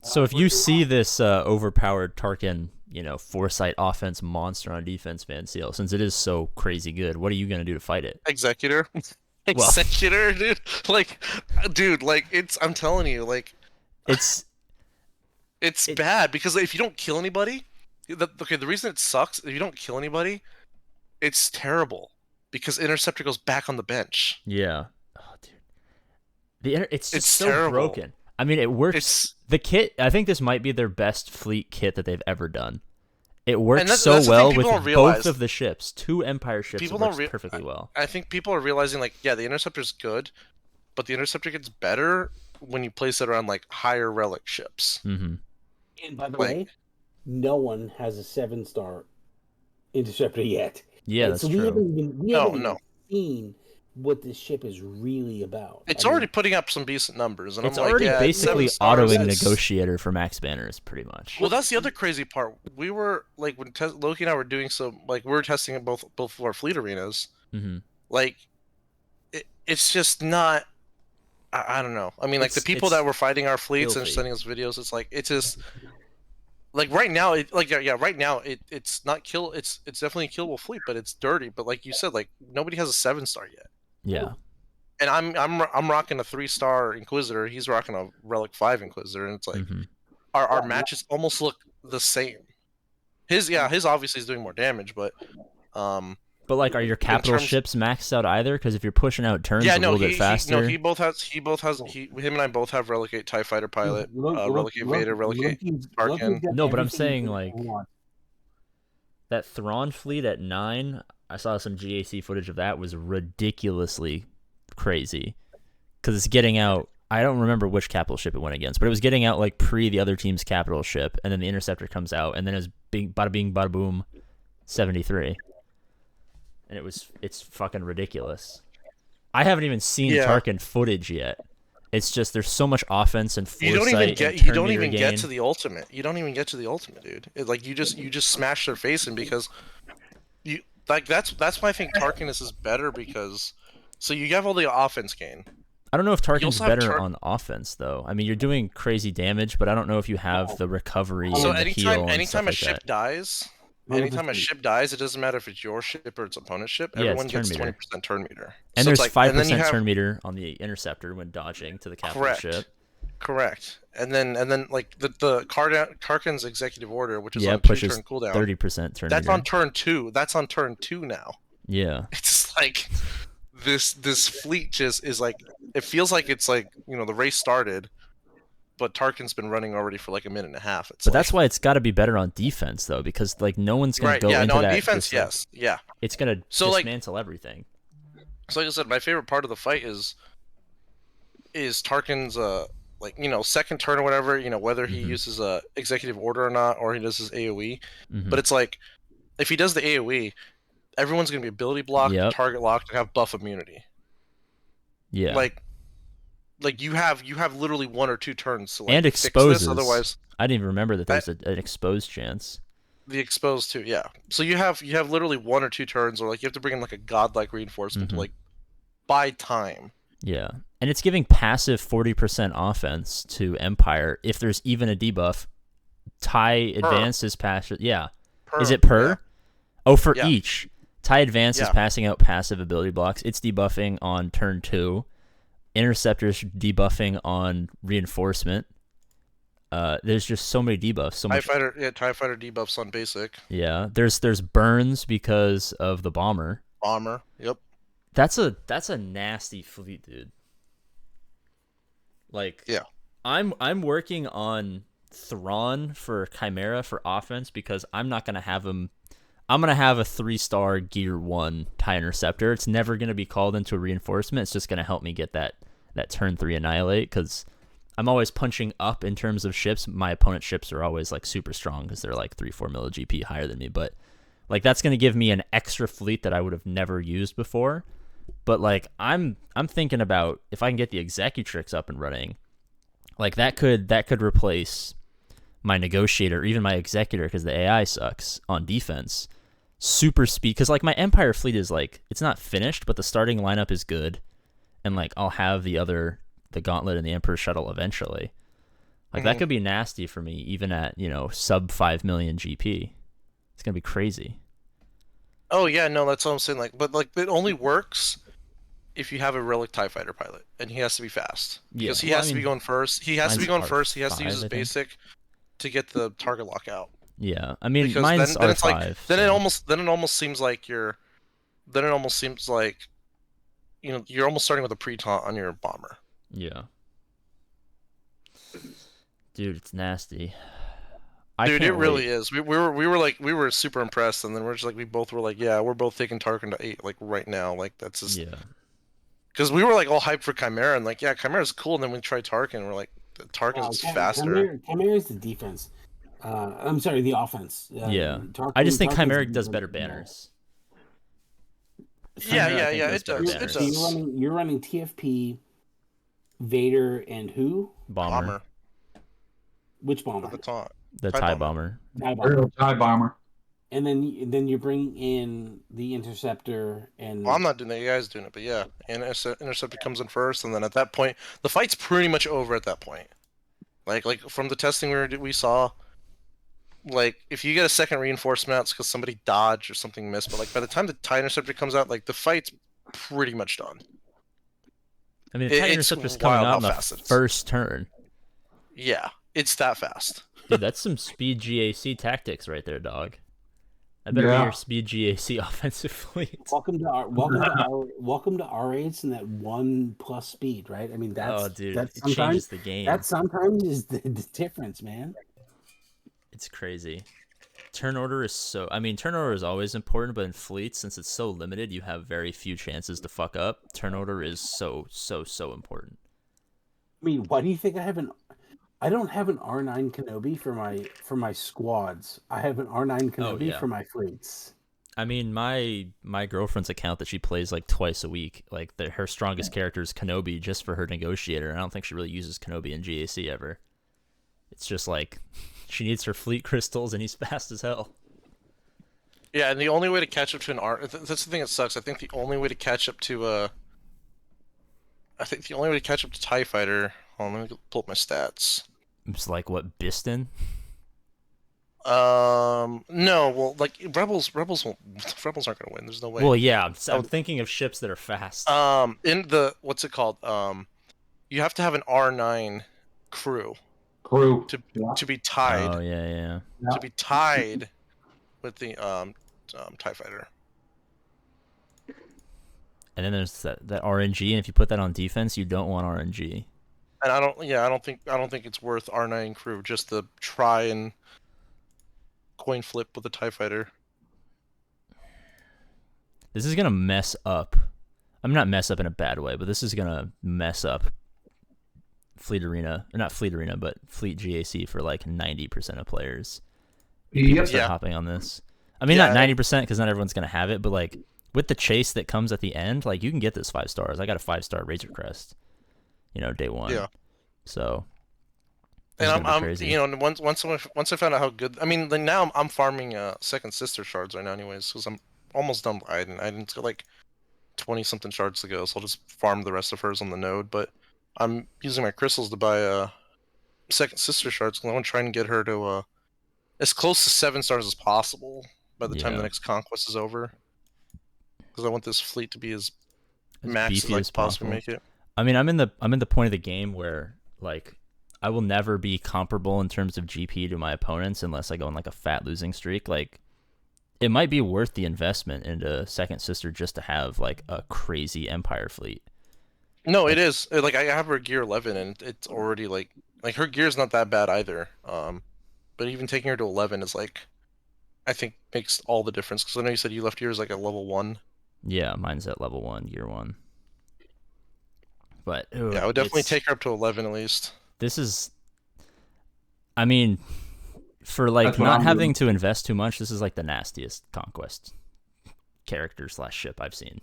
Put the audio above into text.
So if you see this overpowered Tarkin, foresight offense monster on defense, Van Seal, since it is so crazy good, what are you gonna do to fight it? Executor. Well, Executor, dude. Like, I'm telling you, like, it's it's it. bad because if you don't kill anybody, the reason it sucks, if you don't kill anybody, it's terrible because Interceptor goes back on the bench. Yeah. Oh, dude. It's just It's so terrible. broken. I mean, it works. It's The kit, I think this might be their best fleet kit that they've ever done. It works and so that's the thing well people with don't both realize. of the ships. Two Empire ships, it People don't works re perfectly well. I think people are realizing, like, yeah, the Interceptor's good, but the Interceptor gets better when you place it around like higher relic ships. Mm-hmm. And by the Like, way, no one has a 7-star interceptor yet. Yeah, And that's so we true. haven't no, even seen what this ship is really about. it's I already mean, putting up some decent numbers, and I'm It's like, already yeah, seven basically stars. autoing Is... negotiator for max banners, pretty much. Well, that's the other crazy part. We were like when Loki and I were doing some, like, we were testing it both of our fleet arenas. Mm-hmm. Like, it's just not. I don't know. I mean, like, the people It's that were fighting our fleets and filthy. sending us videos, it's like, it's just like right now, right now it's not kill. It's definitely a killable fleet, but it's dirty. But like you said, like, nobody has a 7-star yet. Yeah. And I'm rocking a 3-star Inquisitor. He's rocking a Relic 5 Inquisitor, and it's like Mm-hmm. our matches almost look the same. His obviously is doing more damage, but But like, are your capital ships maxed out either? Because if you're pushing out turns yeah, a no, little bit faster, him and I both have Relic 8 TIE Fighter pilot, Relic 8 Vader, Relic 8 Tarkin. no. But I'm saying like that Thrawn fleet at 9. I saw some GAC footage of that was ridiculously crazy because it's getting out. I don't remember which capital ship it went against, but it was getting out like pre the other team's capital ship, and then the Interceptor comes out, and then it's bada bing, bada boom, 73, and it's fucking ridiculous. I haven't even seen Tarkin footage yet. It's just there's so much offense and foresight. You don't even get to the ultimate. You don't even get to the ultimate, dude. Like, you just smash their face in because you like that's why I think Tarkinus is better because so you have all the offense gain. I don't know if Tarkin's better on offense though. I mean, you're doing crazy damage, but I don't know if you have the recovery and the heal and anytime stuff a ship dies, it doesn't matter if it's your ship or its opponent's ship. Everyone gets 20% turn meter. And so there's 5% turn meter on the Interceptor when dodging to the capital ship. Correct. And then like the Karkin's executive order, which is on pushes 2-turn cooldown, 30% turn that's meter. on turn 2. That's on turn 2 now. Yeah. It's like this fleet just is like, it feels like it's like, the race started, but Tarkin's been running already for like a minute and a half. But that's why it's got to be better on defense though, because like no one's gonna go into that. Defense, yes, yeah. It's gonna dismantle everything. So like I said, my favorite part of the fight is Tarkin's second turn or whatever, whether he uses a executive order or not, or he does his AoE. But it's like, if he does the AoE, everyone's gonna be ability blocked, target locked, and have buff immunity. Yeah. Like you have literally 1 or 2 turns to and exposes. Fix this, otherwise, I didn't even remember that there's an exposed chance. The exposed too, yeah. So you have literally 1 or 2 turns, or like you have to bring in like a godlike reinforcement to like buy time. Yeah, and it's giving passive 40% offense to Empire if there's even a debuff. TIE Advanced is passive. Yeah. Is it per? Yeah. Oh, for each. TIE Advanced is passing out passive ability blocks. It's debuffing on turn 2. Interceptors debuffing on reinforcement. There's just so many debuffs. TIE Fighter debuffs on basic. Yeah, there's burns because of the bomber. Yep. That's a nasty fleet, dude. Like, yeah, I'm working on Thrawn for Chimera for offense because I'm not gonna have him. I'm gonna have a 3-star Gear 1 TIE Interceptor. It's never gonna be called into a reinforcement. It's just gonna help me get that turn 3 annihilate because I'm always punching up in terms of ships. My opponent's ships are always like super strong because they're like 3-4 milli GP higher than me. But like that's gonna give me an extra fleet that I would have never used before. But like I'm thinking about if I can get the Executrix up and running, like that could replace my Negotiator, even my Executor, because the AI sucks on defense. Super speed, because like my Empire fleet is like, it's not finished, but the starting lineup is good, and like I'll have the Gauntlet and the Emperor Shuttle eventually. Like that could be nasty for me, even at sub 5 million GP. It's gonna be crazy. Oh yeah, no, that's what I'm saying. Like, but like it only works if you have a relic TIE fighter pilot, and he has to be fast because he has to be going first. He has to be going first. He has to use his basic to get the target lock out. Yeah, I mean, because mine's then R5. It's like then it almost seems like you're almost starting with a pre-taunt on your bomber. Yeah. Dude, it's nasty. Dude, it really is. We were super impressed, and then we're just like, we both were like, yeah, we're both taking Tarkin to 8 like right now. Like that's just because we were like all hyped for Chimera, and like, yeah, Chimera's cool, and then we tried Tarkin, and we're like, Tarkin's faster. Chimera's the defense. I'm sorry, the offense. Tarkin, I just think Chimera does better banners. Yeah, it does. It does. So you're running TFP, Vader, and who? Bomber. Which bomber? The TIE bomber. TIE bomber. And then you bring in the Interceptor and. Well, I'm not doing that. You guys doing it, but yeah, and Interceptor comes in first, and then at that point, the fight's pretty much over. At that point, like from the testing we saw, like if you get a second reinforcement, it's because somebody dodged or something missed. But like by the time the TIE Interceptor comes out, like the fight's pretty much done. I mean, the TIE Interceptor's coming out in the first turn. Yeah, it's that fast. Dude, that's some speed GAC tactics right there, dog. I better be your speed GAC offensive fleet. Welcome to R8s and that 1+ speed, right? I mean, it changes the game. That sometimes is the difference, man. It's crazy. Turn order is always important, but in fleets, since it's so limited, you have very few chances to fuck up. Turn order is so important. I mean, why do you think I don't have an R9 Kenobi for my squads. I have an R9 Kenobi for my fleets. I mean, my girlfriend's account that she plays like twice a week, like her strongest character is Kenobi just for her negotiator. I don't think she really uses Kenobi in GAC ever. It's just like she needs her fleet crystals, and he's fast as hell. Yeah, and the only way to catch up to an R, that's the thing that sucks. I think the only way to catch up to TIE Fighter. Hold on, let me pull up my stats. It's like what, Biston? No, well, like Rebels aren't gonna win. There's no way. Well, yeah, I'm thinking of ships that are fast. In the what's it called? You have to have an R9 crew to be tied. Oh yeah. To be tied with the TIE Fighter. And then there's that RNG, and if you put that on defense, you don't want RNG. And I don't think it's worth R9 crew just to try and coin flip with a TIE Fighter. This is gonna mess up. I'm not mess up in a bad way, but this is gonna mess up Fleet Arena, or not Fleet Arena, but Fleet GAC for like 90% of players. People start hopping on this. I mean, not 90% because not everyone's gonna have it, but like with the chase that comes at the end, like you can get this 5 stars. I got a 5-star Razor Crest. Day one. Yeah. So. And I'm crazy. Once I found out how good, I mean, like now I'm farming second sister shards right now, anyways, because I'm almost done with Iden. Iden's got like 20 something shards to go, so I'll just farm the rest of hers on the node. But I'm using my crystals to buy second sister shards because I want to try and get her to as close to 7 stars as possible by the time the next conquest is over. Because I want this fleet to be as maxed as I can possibly make it. I mean, I'm in the point of the game where like I will never be comparable in terms of GP to my opponents unless I go on like a fat losing streak. Like it might be worth the investment into second sister just to have like a crazy Empire fleet. No, it is. Like I have her gear 11 and it's already like her gear's not that bad either. But even taking her to 11 is like, I think makes all the difference. Because I know you said you left yours like at level 1. Yeah, mine's at level 1, gear 1. But yeah, I would definitely take her up to 11 at least. This is, I mean, for like not having to invest too much, this is like the nastiest conquest character / ship I've seen.